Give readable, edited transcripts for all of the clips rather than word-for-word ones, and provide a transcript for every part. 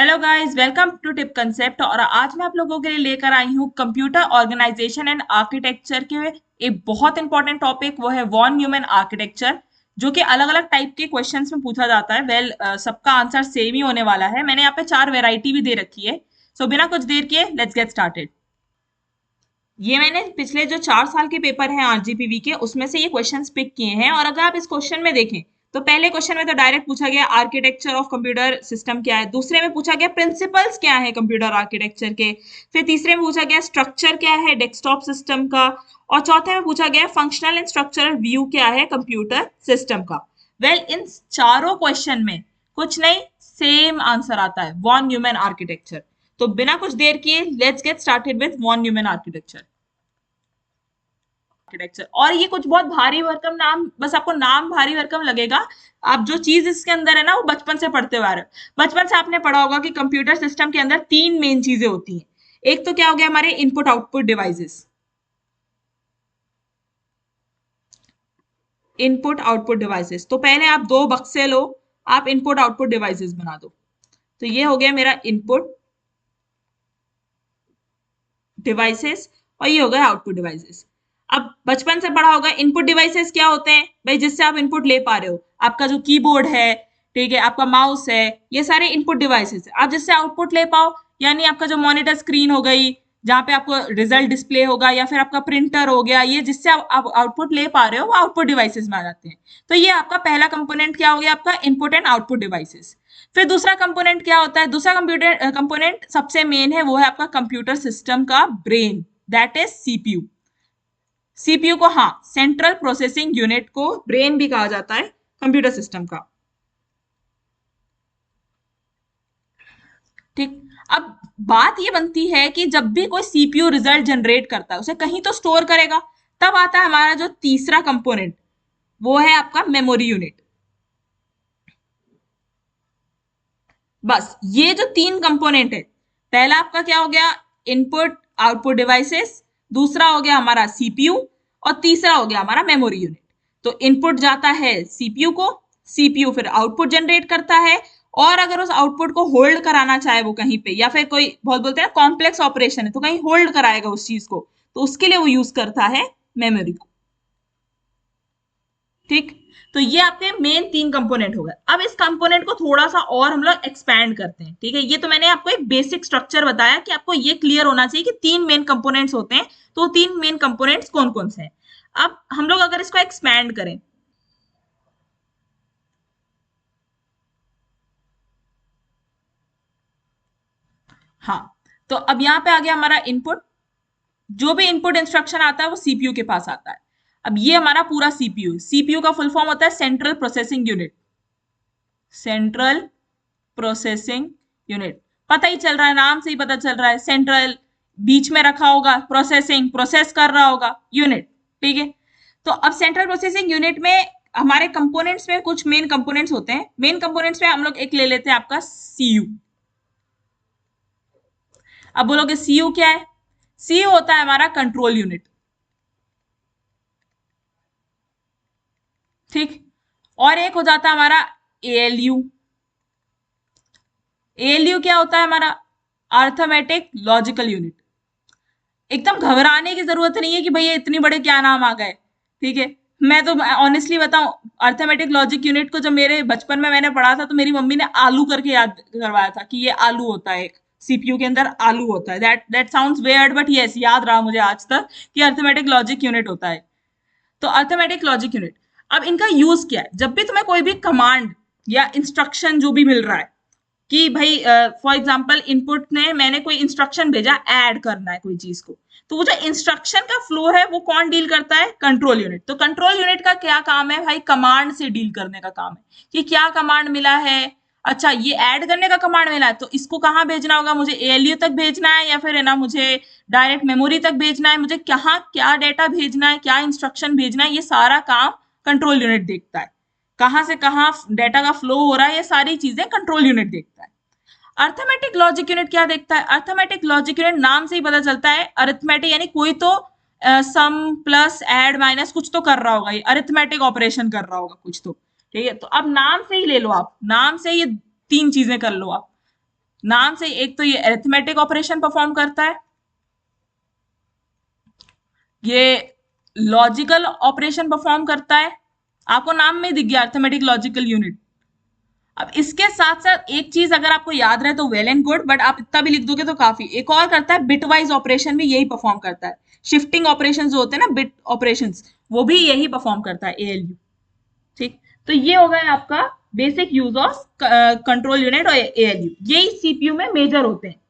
Hello guys, welcome to tip concept. और आज मैं आप लोगों के लिए लेकर आई हूँ कंप्यूटर ऑर्गेनाइजेशन एंड आर्किटेक्चर के एक बहुत इंपॉर्टेंट टॉपिक, वो है वॉन न्यूमैन आर्किटेक्चर, जो कि अलग अलग टाइप के क्वेश्चंस में पूछा जाता है। सबका आंसर सेम ही होने वाला है। मैंने यहाँ पे 4 वेराइटी भी दे रखी है। बिना कुछ देर किए लेट्स गेट स्टार्टेड। ये मैंने पिछले जो 4 साल के पेपर हैं आरजीपीवी के, उसमें से ये क्वेश्चंस पिक किए हैं। और अगर आप इस क्वेश्चन में देखें तो पहले क्वेश्चन में तो डायरेक्ट पूछा गया आर्किटेक्चर ऑफ कंप्यूटर सिस्टम क्या है, दूसरे में पूछा गया प्रिंसिपल्स क्या है कंप्यूटर आर्किटेक्चर के, फिर तीसरे में पूछा गया स्ट्रक्चर क्या है डेस्कटॉप सिस्टम का, और चौथे में पूछा गया फंक्शनल एंड स्ट्रक्चरल व्यू क्या है कंप्यूटर सिस्टम का। इन चारों क्वेश्चन में कुछ नहीं, सेम आंसर आता है, वॉन न्यूमैन आर्किटेक्चर। तो बिना कुछ देर किए let's get started with von Neumann architecture. और ये कुछ बहुत भारी भरकम नाम, बस आपको नाम भारी भरकम लगेगा। आप जो चीज इसके अंदर है ना, वो बचपन से पढ़ते हुए आ रहे हो। बचपन से आपने पढ़ा होगा कि कंप्यूटर सिस्टम के अंदर 3 मेन चीजें होती हैं। एक तो क्या हो गया, हमारे input output devices, input output devices. तो पहले आप 2 बक्से लो, आप इनपुट आउटपुट डिवाइसेस बना दो। तो ये हो गया मेरा इनपुट डिवाइसेस और ये हो गया आउटपुट डिवाइसेस। अब बचपन से पढ़ा होगा इनपुट डिवाइसेस क्या होते हैं भाई, जिससे आप इनपुट ले पा रहे हो। आपका जो कीबोर्ड है, ठीक है, आपका माउस है, ये सारे इनपुट डिवाइसेस है। आप जिससे आउटपुट ले पाओ, यानी आपका जो मॉनिटर स्क्रीन हो गई, जहाँ पे आपको रिजल्ट डिस्प्ले होगा, या फिर आपका प्रिंटर हो गया, ये जिससे आप आउटपुट ले पा रहे हो वो आउटपुट डिवाइसेस में आ जाते हैं। तो ये आपका पहला कंपोनेंट क्या हो गया, आपका इनपुट एंड आउटपुट डिवाइसेस। फिर दूसरा कंपोनेंट क्या होता है, दूसरा कंप्यूटर कंपोनेंट सबसे मेन है, वो है आपका कंप्यूटर सिस्टम का brain, that is CPU. CPU को, हाँ, सेंट्रल प्रोसेसिंग यूनिट को ब्रेन भी कहा जाता है कंप्यूटर सिस्टम का। ठीक। अब बात ये बनती है कि जब भी कोई सीपीयू रिजल्ट जनरेट करता है, उसे कहीं तो स्टोर करेगा। तब आता है हमारा जो तीसरा कंपोनेंट, वो है आपका मेमोरी यूनिट। बस ये जो 3 कंपोनेंट है, पहला आपका क्या हो गया, इनपुट आउटपुट डिवाइसेस, दूसरा हो गया हमारा सीपीयू, और तीसरा हो गया हमारा मेमोरी यूनिट। तो इनपुट जाता है सीपीयू को, सीपीयू फिर आउटपुट जनरेट करता है, और अगर उस आउटपुट को होल्ड कराना चाहे वो कहीं पे, या फिर कोई बहुत बोलते हैं ना कॉम्प्लेक्स ऑपरेशन है तो कहीं होल्ड कराएगा उस चीज को, तो उसके लिए वो यूज करता है मेमोरी को। ठीक। तो ये आपके मेन 3 कंपोनेंट हो गए। अब इस कंपोनेंट को थोड़ा सा और हम लोग एक्सपैंड करते हैं। ठीक है, ये तो मैंने आपको एक बेसिक स्ट्रक्चर बताया कि आपको ये क्लियर होना चाहिए कि 3 मेन कंपोनेंट्स होते हैं। तो 3 मेन कंपोनेंट्स कौन कौन से हैं। अब हम लोग अगर इसको एक्सपैंड करें, हाँ, तो अब यहाँ पे आ गया हमारा इनपुट। जो भी इनपुट इंस्ट्रक्शन आता है वो सीपीयू के पास आता है। अब ये हमारा पूरा सीपीयू, सीपीयू का फुल फॉर्म होता है central processing unit, central processing unit. पता ही चल रहा है, नाम से ही पता चल रहा है, सेंट्रल, बीच में रखा होगा, प्रोसेसिंग, प्रोसेस कर रहा होगा, यूनिट। ठीक है। तो अब सेंट्रल प्रोसेसिंग यूनिट में हमारे कंपोनेंट्स में कुछ मेन कंपोनेंट्स होते हैं। मेन कंपोनेंट्स में हम लोग एक ले लेते हैं आपका सीयू। अब बोलोगे सीयू क्या है, सीयू होता है हमारा कंट्रोल यूनिट। ठीक। और एक हो जाता है हमारा एएलयू। एएलयू क्या होता है हमारा, अर्थमेटिक लॉजिकल यूनिट। एकदम घबराने की जरूरत नहीं है कि भैया इतनी बड़े क्या नाम आ गए। ठीक है, मैं तो ऑनेस्टली बताऊं, अर्थमेटिक लॉजिक यूनिट को जब मेरे बचपन में मैंने पढ़ा था तो मेरी मम्मी ने आलू करके याद करवाया था कि ये आलू होता है, एक सीपीयू के अंदर आलू होता है। That sounds weird but yes, याद रहा मुझे आज तक कि अर्थमेटिक लॉजिक यूनिट होता है। तो अर्थमेटिक लॉजिक यूनिट, अब इनका यूज क्या है, जब भी तुम्हें कोई भी कमांड या इंस्ट्रक्शन जो भी मिल रहा है, कि भाई फॉर एग्जांपल इनपुट ने, मैंने कोई इंस्ट्रक्शन भेजा ऐड करना है कोई चीज को, तो वो जो इंस्ट्रक्शन का फ्लो है वो कौन डील करता है, कंट्रोल यूनिट। तो कंट्रोल यूनिट का क्या काम है भाई, कमांड से डील करने का काम है कि क्या कमांड मिला है। अच्छा, ये ऐड करने का कमांड मिला है तो इसको कहाँ भेजना होगा, मुझे एएलयू तक भेजना है या फिर है ना मुझे डायरेक्ट मेमोरी तक भेजना है, मुझे कहाँ क्या डेटा भेजना है, क्या इंस्ट्रक्शन भेजना है, ये सारा काम कंट्रोल यूनिट देखता है। कहाँ से कहाँ डेटा का फ्लो हो रहा है, ये सारी चीजें कंट्रोल यूनिट देखता है। अर्थमेटिक लॉजिक यूनिट क्या देखता है, अर्थमेटिक लॉजिक यूनिट नाम से ही पता चलता है, अरिथमेटिक यानी कोई तो सम प्लस ऐड माइनस कुछ तो कर रहा होगा, ये अरिथमेटिक ऑपरेशन कर रहा होगा कुछ तो। ठीक है, तो अब नाम से ही ले लो, आप नाम से ये 3 चीजें कर लो आप। नाम से एक तो ये अरिथमेटिक ऑपरेशन परफॉर्म करता है, ये लॉजिकल ऑपरेशन परफॉर्म करता है, आपको नाम में दिख गया अरिथमेटिक लॉजिकल यूनिट। अब इसके साथ साथ एक चीज अगर आपको याद रहे तो वेल एंड गुड, बट आप इतना भी लिख दोगे तो काफी, एक और करता है बिटवाइज ऑपरेशन भी यही परफॉर्म करता है। शिफ्टिंग ऑपरेशन जो होते हैं ना, बिट ऑपरेशन, वो भी यही परफॉर्म करता है एएलयू। ठीक, तो ये हो गया आपका basic use of control unit और एएलयू, यही सीपीयू में मेजर होते हैं।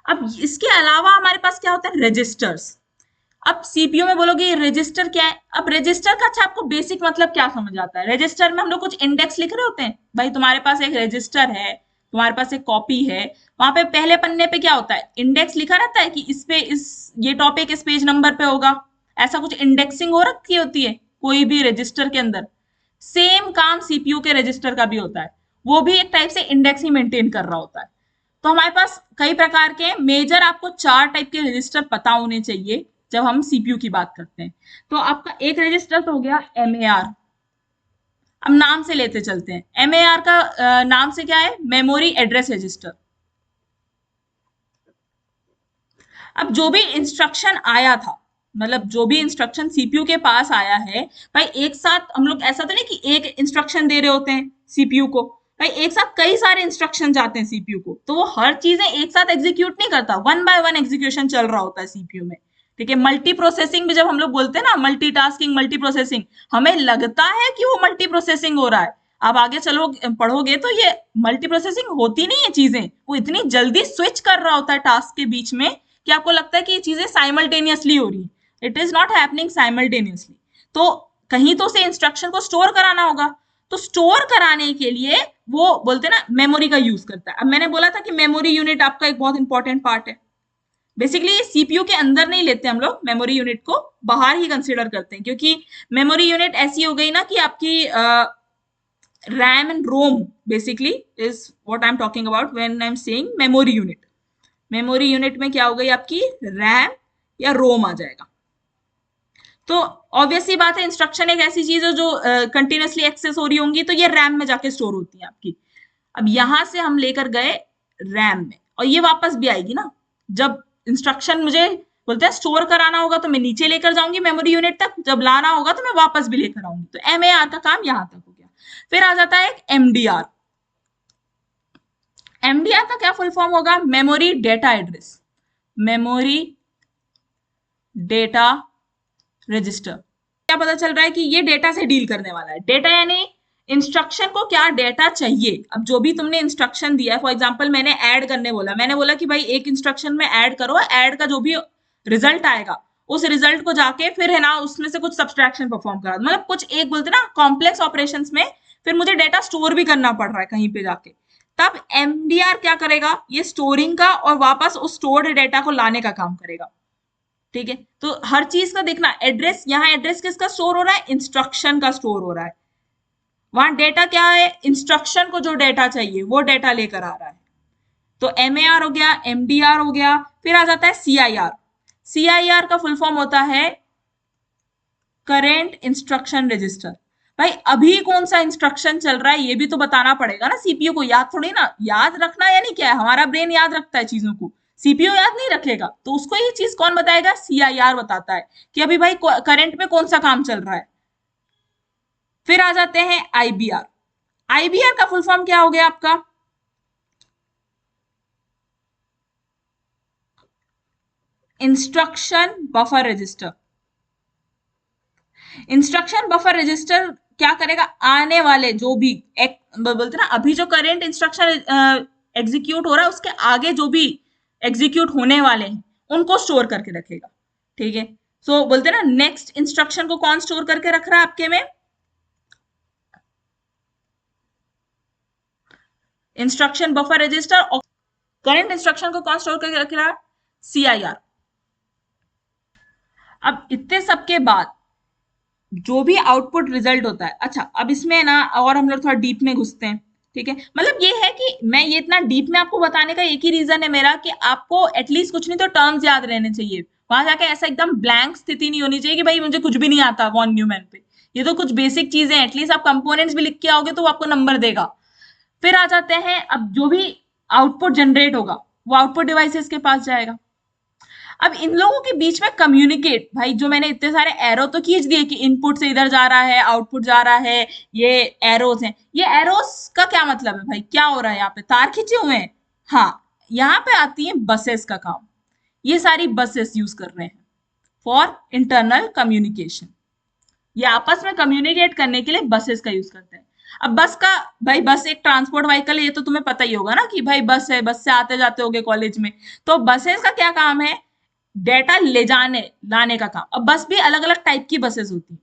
अब इसके अलावा हमारे पास क्या होता है, रजिस्टर्स। अब सीपीयू में बोलोगे रजिस्टर क्या है, अब रजिस्टर का अच्छा आपको बेसिक मतलब क्या समझ आता है। रजिस्टर में हम लोग कुछ इंडेक्स लिख रहे होते हैं, भाई तुम्हारे पास एक रजिस्टर है, तुम्हारे पास एक कॉपी है, वहां पे पहले पन्ने पे क्या होता है, इंडेक्स लिखा रहता है कि इस पे ये टॉपिक इस पेज नंबर पे होगा, ऐसा कुछ इंडेक्सिंग हो रखी होती है कोई भी रजिस्टर के अंदर। सेम काम सीपीयू के रजिस्टर का भी होता है, वो भी एक टाइप से इंडेक्स ही मेंटेन कर रहा होता है। तो हमारे पास कई प्रकार के मेजर, आपको 4 टाइप के रजिस्टर पता होने चाहिए जब हम सीपीयू की बात करते हैं। तो आपका एक रजिस्टर तो हो गया एमएआर। अब नाम से लेते चलते हैं, एमएआर का नाम से क्या है, मेमोरी एड्रेस रजिस्टर। अब जो भी इंस्ट्रक्शन आया था, मतलब जो भी इंस्ट्रक्शन सीपीयू के पास आया है, भाई एक साथ हम लोग, ऐसा तो नहीं कि एक इंस्ट्रक्शन दे रहे होते हैं सीपीयू को, भाई एक साथ कई सारे इंस्ट्रक्शन जाते हैं सीपीयू को, तो वो हर चीजें एक साथ एग्जीक्यूट नहीं करता, वन बाय वन एग्जीक्यूशन चल रहा होता है सीपीयू में। ठीक है, मल्टी प्रोसेसिंग भी जब हम लोग बोलते हैं ना, मल्टीटास्किंग, मल्टी प्रोसेसिंग, हमें लगता है कि वो मल्टी प्रोसेसिंग हो रहा है, आप आगे चलो पढ़ोगे तो ये मल्टी प्रोसेसिंग होती नहीं है चीजें, वो इतनी जल्दी स्विच कर रहा होता है टास्क के बीच में कि आपको लगता है कि ये चीजें साइमल्टेनियसली हो रही है। It is not happening simultaneously. तो कहीं तो से इंस्ट्रक्शन को स्टोर कराना होगा, तो स्टोर कराने के लिए वो बोलते हैं ना मेमोरी का यूज करता है। अब मैंने बोला था कि मेमोरी यूनिट आपका एक बहुत इंपॉर्टेंट पार्ट है। बेसिकली सीपीयू के अंदर नहीं लेते हम लोग मेमोरी यूनिट को, बाहर ही कंसिडर करते हैं, क्योंकि मेमोरी यूनिट ऐसी हो गई ना कि आपकी RAM and ROM basically is what I am talking about when I am saying memory unit. Memory unit में क्या हो गई आपकी, रैम या रोम आ जाएगा। तो ऑब्वियस ही बात है, इंस्ट्रक्शन एक ऐसी चीज है जो कंटिन्यूसली एक्सेस हो रही होंगी, तो ये रैम में जाके स्टोर होती है आपकी। अब यहां से हम लेकर गए रैम में, और ये वापस भी आएगी ना, जब इंस्ट्रक्शन मुझे बोलते हैं स्टोर कराना होगा तो मैं नीचे लेकर जाऊंगी मेमोरी यूनिट तक, जब लाना होगा तो मैं वापस भी लेकर आऊंगी। तो एमएआर का काम यहां तक हो गया। फिर आ जाता है एक एमडीआर। एमडीआर का क्या फुल फॉर्म होगा, memory data address, memory data register. क्या पता चल रहा है कि ये डेटा से डील करने वाला है। डेटा यानी इंस्ट्रक्शन को क्या डेटा चाहिए। अब जो भी तुमने इंस्ट्रक्शन दिया है, फॉर एग्जांपल मैंने ऐड करने बोला, मैंने बोला कि भाई एक इंस्ट्रक्शन में ऐड करो, ऐड का जो भी रिजल्ट आएगा उस रिजल्ट को जाके फिर है ना उसमें से कुछ सब्सट्रैक्शन परफॉर्म करा, मतलब कुछ एक बोलते ना कॉम्प्लेक्स ऑपरेशंस में फिर मुझे डेटा स्टोर भी करना पड़ रहा है कहीं पे जाके, तब एमडीआर क्या करेगा, ये स्टोरिंग का और वापस उस स्टोर्ड डेटा को लाने का काम करेगा। ठीक है, तो हर चीज का देखना, एड्रेस, यहाँ एड्रेस किसका स्टोर हो रहा है, इंस्ट्रक्शन का स्टोर हो रहा है। वहां डेटा क्या है, इंस्ट्रक्शन को जो डेटा चाहिए वो डेटा लेकर आ रहा है। तो एमएआर हो गया, एमडीआर हो गया। फिर आ जाता है सीआईआर। सीआईआर का फुल फॉर्म होता है करेंट इंस्ट्रक्शन रजिस्टर। भाई अभी कौन सा इंस्ट्रक्शन चल रहा है ये भी तो बताना पड़ेगा ना सीपीयू को, याद थोड़ी ना, याद रखना यानी क्या है, हमारा ब्रेन याद रखता है चीजों को, सीपीयू याद नहीं रखेगा, तो उसको ये चीज कौन बताएगा, सीआईआर बताता है कि अभी भाई करंट में कौन सा काम चल रहा है। फिर आ जाते हैं आईबीआर। आईबीआर का फुल फॉर्म क्या हो गया आपका, instruction buffer register. Instruction buffer register क्या करेगा, आने वाले जो भी बोलते ना अभी जो करेंट इंस्ट्रक्शन एग्जीक्यूट हो रहा है उसके आगे जो भी एग्जीक्यूट होने वाले हैं उनको स्टोर करके रखेगा। ठीक है, सो बोलते ना नेक्स्ट इंस्ट्रक्शन को कौन स्टोर करके रख रहा है आपके में, इंस्ट्रक्शन बफर रजिस्टर। और करंट इंस्ट्रक्शन को कौन स्टोर करके रख रहा है, सीआईआर। अब इतने सबके बाद जो भी आउटपुट रिजल्ट होता है, अच्छा अब इसमें ना और हम लोग थोड़ा डीप में घुसते हैं। ठीक है, मतलब ये है कि मैं ये इतना डीप में आपको बताने का एक ही रीजन है मेरा कि आपको एटलीस्ट कुछ नहीं तो टर्म्स याद रहने चाहिए, वहां जाके ऐसा एकदम ब्लैंक स्थिति नहीं होनी चाहिए कि भाई मुझे कुछ भी नहीं आता वॉन न्यूमैन पे, ये तो कुछ बेसिक चीजें, एटलीस्ट आप कंपोनेंट्स भी लिख के आओगे तो वो आपको नंबर देगा। फिर आ जाते हैं अब जो भी आउटपुट जनरेट होगा, वो आउटपुट डिवाइसेस के पास जाएगा। अब इन लोगों के बीच में कम्युनिकेट, भाई जो मैंने इतने सारे एरो तो खींच दिए कि इनपुट से इधर जा रहा है, आउटपुट जा रहा है, ये एरोस हैं, ये एरोस का क्या मतलब है भाई, क्या हो रहा है यहाँ पे, तार खींचे हुए हैं। हाँ, यहाँ पे आती है बसेस का काम। ये सारी बसेस यूज कर रहे हैं फॉर इंटरनल कम्युनिकेशन, ये आपस में कम्युनिकेट करने के लिए बसेस का यूज करते हैं। अब बस का, भाई बस एक ट्रांसपोर्ट व्हीकल है, ये तो तुम्हें पता ही होगा ना कि भाई बस है, बस से आते जाते होगे कॉलेज में। तो बसेस का क्या काम है, डेटा ले जाने लाने का काम। अब बस भी अलग अलग टाइप की बसेस होती है।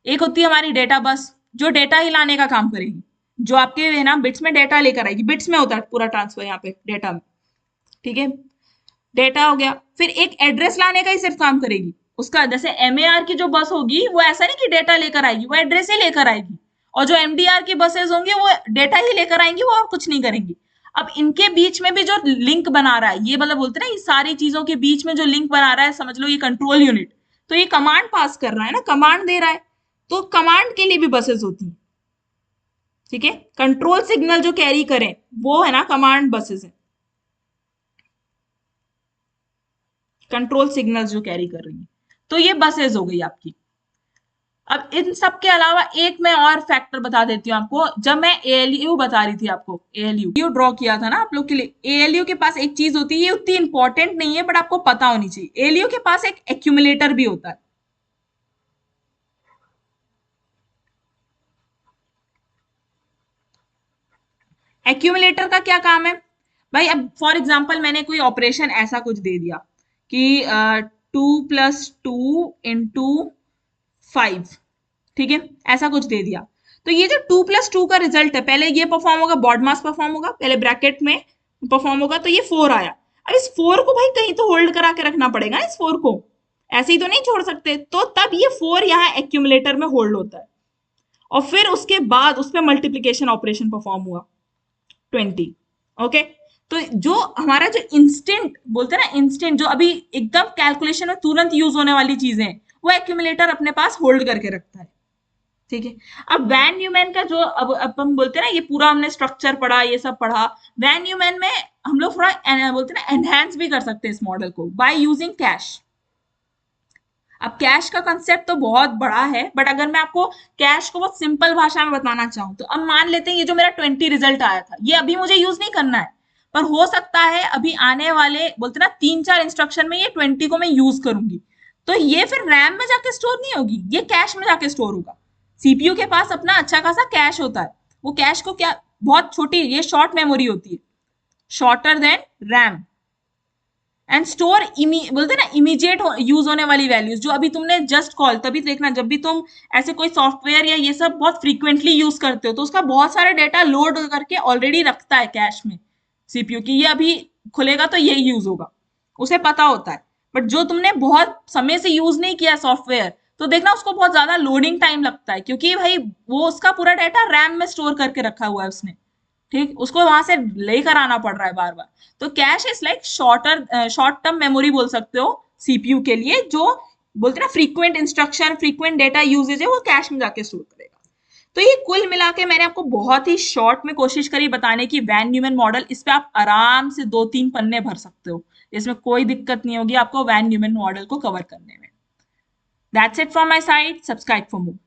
एक होती है हमारी डेटा बस, जो डेटा ही लाने का काम करेगी, जो आपके है ना बिट्स में डेटा लेकर आएगी, बिट्स में होता है पूरा ट्रांसफर यहाँ पे डेटा में, ठीक है। डेटा हो गया, फिर एक एड्रेस लाने का ही सिर्फ काम करेगी उसका। जैसे एमएआर की जो बस होगी वो ऐसा नहीं कि डेटा लेकर आएगी, वो एड्रेस ही लेकर आएगी। और जो एमडीआर की बसेस होंगी वो डेटा ही लेकर आएंगी, वो और कुछ नहीं करेंगी। अब इनके बीच में भी जो लिंक बना रहा है, ये मतलब बोलते हैं ना, ये सारी चीजों के बीच में जो लिंक बना रहा है, समझ लो ये कंट्रोल यूनिट। तो ये कमांड पास कर रहा है ना, कमांड दे रहा है, तो कमांड के लिए भी बसेस होती है, ठीक है। कंट्रोल सिग्नल जो कैरी करें वो है ना कमांड बसेस है, कंट्रोल सिग्नल जो कैरी कर रही है। तो ये बसेस हो गई आपकी। अब इन सब के अलावा एक मैं और फैक्टर बता देती हूँ आपको। जब मैं एएलयू बता रही थी आपको, एएलयू ड्रॉ किया था ना आप लोग के लिए, एएलयू के पास एक चीज होती है, ये उतनी इंपॉर्टेंट नहीं है बट आपको पता होनी चाहिए। एएलयू के पास एक एक्यूमुलेटर भी होता है। एक्यूमुलेटर का क्या काम है भाई, अब फॉर एग्जाम्पल मैंने कोई ऑपरेशन ऐसा कुछ दे दिया कि 2+2 × 5, ठीक है, ऐसा कुछ दे दिया। तो ये जो 2+2 का रिजल्ट है, पहले ये परफॉर्म होगा, बॉड मास परफॉर्म होगा, पहले ब्रैकेट में परफॉर्म होगा, तो ये 4 आया। अब इस 4 को भाई कहीं तो होल्ड करा के रखना पड़ेगा, इस 4 को ऐसे ही तो नहीं छोड़ सकते। तो तब ये 4 यहाँ एक्यूमुलेटर में होल्ड होता है, और फिर उसके बाद उस पर मल्टीप्लीकेशन ऑपरेशन परफॉर्म हुआ 20। ओके, तो जो हमारा जो इंस्टेंट बोलते हैं ना, इंस्टेंट जो अभी एकदम कैलकुलेशन में तुरंत यूज होने वाली चीजें, वो एक्यूमुलेटर अपने पास होल्ड करके रखता है, ठीक है। अब वैन न्यूमैन का जो अब हम बोलते हैं ना, ये पूरा हमने स्ट्रक्चर पढ़ा, ये सब पढ़ा। वैन न्यूमैन में हम लोग थोड़ा बोलते हैं ना, एनहेंस भी कर सकते हैं इस मॉडल को बाय यूजिंग कैश। अब कैश का कंसेप्ट तो बहुत बड़ा है, बट अगर मैं आपको कैश को बहुत सिंपल भाषा में बताना चाहूँ, तो अब मान लेते हैं ये जो मेरा 20 रिजल्ट आया था, ये अभी मुझे यूज नहीं करना है, पर हो सकता है अभी आने वाले बोलते ना 3-4 इंस्ट्रक्शन में ये 20 को मैं यूज करूंगी। तो ये फिर रैम में जाके स्टोर नहीं होगी, ये कैश में जाके स्टोर होगा। सीपीयू के पास अपना अच्छा खासा कैश होता है, वो कैश को क्या, बहुत छोटी ये शॉर्ट मेमोरी होती है, shorter than RAM, and store बोलते ना इमीडिएट यूज होने वाली वैल्यूज, जो अभी तुमने जस्ट कॉल, तभी देखना जब भी तुम ऐसे कोई सॉफ्टवेयर या ये सब बहुत फ्रीक्वेंटली यूज करते हो, तो उसका बहुत सारे डेटा लोड करके ऑलरेडी रखता है कैश में सीपीयू की, ये अभी खुलेगा तो ये यूज होगा, उसे पता होता है। बट जो तुमने बहुत समय से यूज नहीं किया सॉफ्टवेयर, तो देखना उसको बहुत ज्यादा लोडिंग टाइम लगता है, क्योंकि भाई वो उसका पूरा डेटा रैम में स्टोर करके रखा हुआ है उसने, ठीक, उसको वहां से लेकर आना पड़ रहा है बार बार। तो cash is like short term memory बोल सकते हो सीपीयू के लिए, जो बोलते हैं ना frequent instruction, frequent data usage है, वो कैश में जाके स्टोर करेगा। तो ये कुल मिला के मैंने आपको बहुत ही शॉर्ट में कोशिश करी बताने की वैन न्यूमैन मॉडल, इस पे आप आराम से 2-3 पन्ने भर सकते हो, इसमें कोई दिक्कत नहीं होगी आपको वैन न्यूमैन मॉडल को कवर करने में। That's it from my side, subscribe for more.